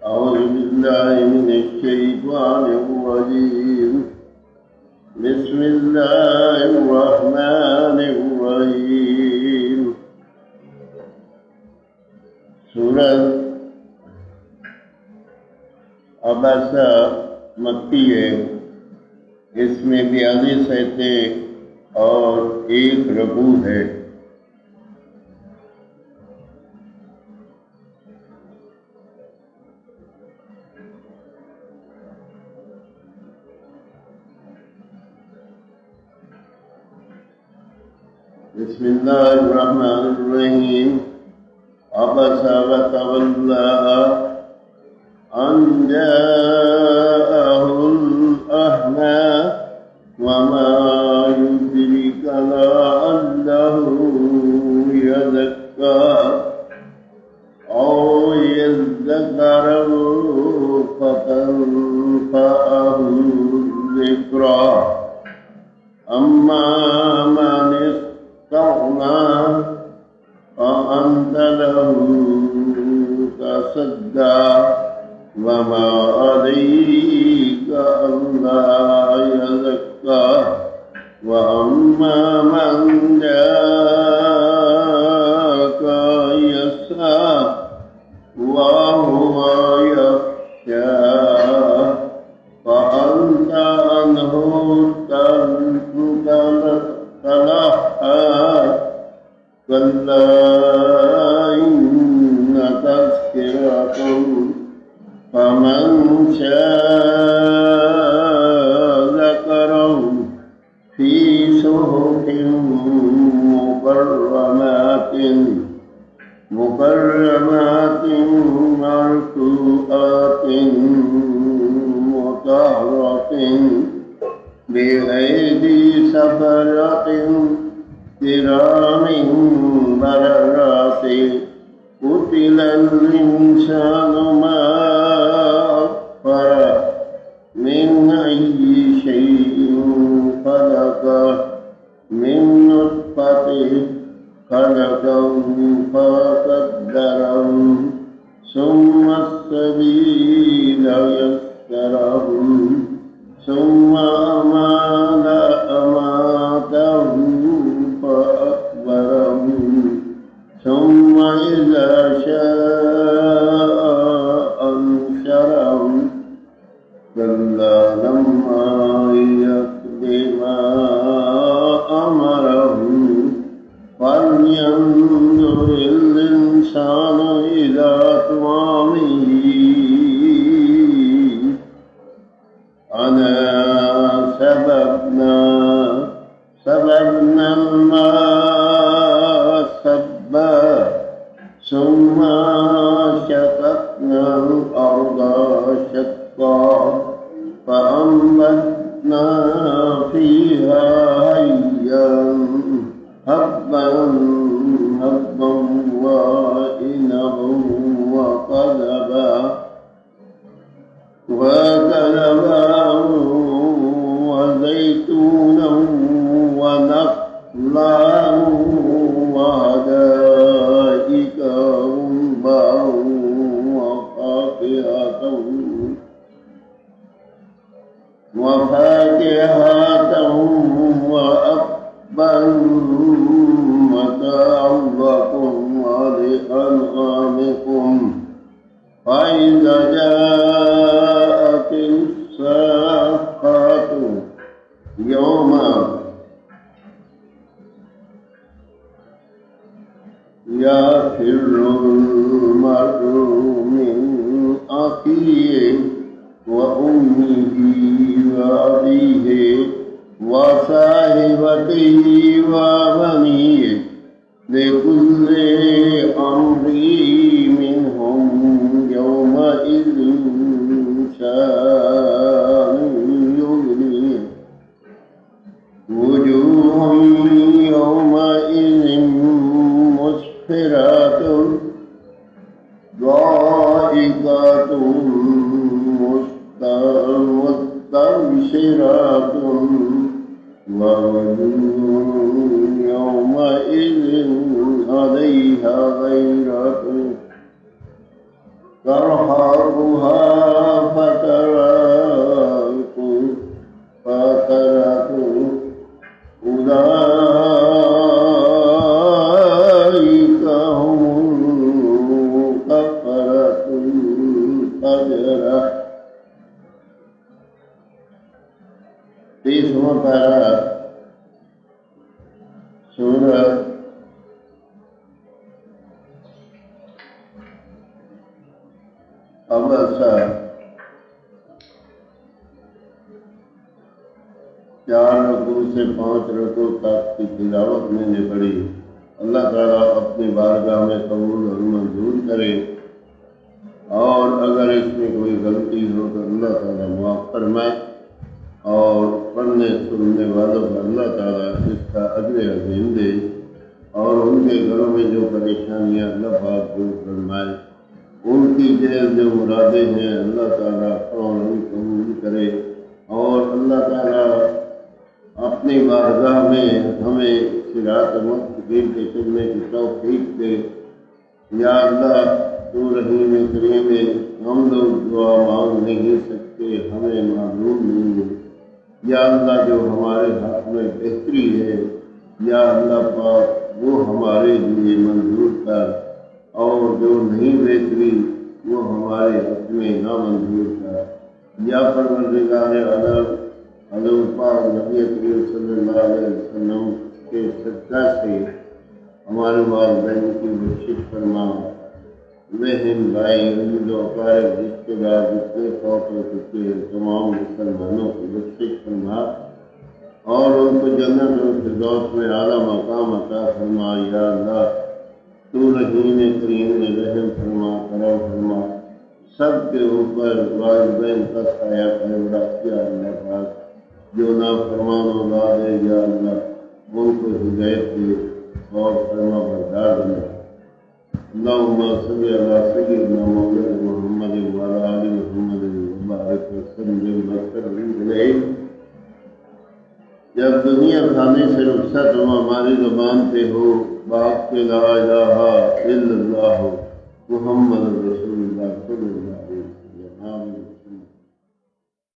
أعوذ بالله من الشيطان الرجيم. بسم الله الرحمن الرحيم. सूरत अबसा मक्की है। इसमें 42 आयतें और 1 रकू है। बिस्मिल्लाहिर्रहमानिर्रहीम। अबसा व तवल्ला अन जाअहुल अहमा वमा युद्रिका लअल्लहु यज़क्का औ यज़्ज़करु फतनफ़अहु ज़िक्रा अम्मा मन इस्तग़ना फ़अन्त लहु तसद्दा वमा अलैका अल्ला यज़क्का व अम्मा मन जाअका यस्आ वहुवा यख्शा फ़अन्त अन्हु तलहा कल्ला इन्न तज़किरतुन फमन शाअ ज़करहु फ़ी सुहुफ़िन मुकर्रमातिन मरफ़ूआतिन मुतहहरातिन बिअयदी सफ़रतिन किरामिन बररातिन क़ुतिलल इंसानु मा अक्फ़रह मिन अय्यि शैइन ख़लक़ह मिन नुत्फ़तिन ख़लक़हु फ़क़द्दरहु सुम्मा अस्सबील यस्सरहु सुम्मा अमातहु फ़अक़बरहु सुम्मा इज़ा शाअ अंशरहु कल्ला लम्मा यक़्दि मा अमरहु फलयंज़ुरिल इंसानु इला तआमिही अना सबबना الماء صبا ثم شققنا الأرض شقا فأنبتنا فيها حبا وعنبا وقضبا وزيتونا ونخلا وحدائق غلبا وفاكهة وأبا متاعا لكم ولأنعامكم فإذا جاءت الصاخة يوم يفر المرء من أخيه وأمه وأبيه وصاحبته وبنيه لكل امرئ منهم يومئذ شأن يغنيه وجوه يومئذ مسفرة ضاحكة مستبشرة ووجوه يومئذ عليها غيرة ترهقها فترة أولئك هم الكفرة الفجرة. 30واں پیرا سورۃ عبسہ 4 رکوع سے 5 رکوع تک کی تلاوت میں نے پڑھی. اللہ تعالیٰ اپنی بارگاہ میں قبول اور منظور کرے، اور اگر اس میں کوئی غلطی ہو تو اللہ تعالیٰ معاف فرمائے، اور پڑھنے سننے والوں کو اللہ تعالیٰ اس کا اجر عظیم دے، اور ان کے گھروں میں جو پریشانیاں اللہ پاک دور فرمائے، ان کی جیل جو مرادیں ہیں اللہ تعالیٰ فوراً قبول کرے، اور اللہ تعالیٰ اپنی بارگاہ میں ہمیں صراط مستقیم کے چلنے کی توفیق دے. یا اللہ تو رحیم کریم ہے، ہم لوگ دعا مانگ نہیں سکتے، ہمیں معلوم نہیں ہے. یا اللہ جو ہمارے حق میں بہتری ہے یا اللہ پاک وہ ہمارے لیے منظور کر، اور جو نہیں بہتری وہ ہمارے حق میں نامنظور کر. یا پروردگار عالم حضور پاک نبی کریم صلی اللہ علیہ وسلم کے صدقہ سے ہمارے والدین کی بخشش فرما. بہن بھائی عزیز و اقارب رشتے دار جتنے فوت ہو چکے تمام مسلمانوں کی بخشش فرما، اور ان کو جنت اور فردوس میں اعلیٰ مقام عطا فرما. یا اللہ تو رحیم کریم نے رحم فرما، کرم فرما، سب کے اوپر والدین کا سایہ پیدا کیا. اللہ پاک جو نافرمان اولاد ہے یا اللہ ان کو ہدایت دے اور فرما بردار بنا. اللہم صلی علی سیدنا مولانا محمد وعلی آل محمد وبارک وسلم وسلم علیہ. جب دنیا کھانے سے رخصت ہو ہماری زبان پہ ہو بات کے لا الہ الا اللہ محمد رسول اللہ صلی اللہ علیہ وسلم.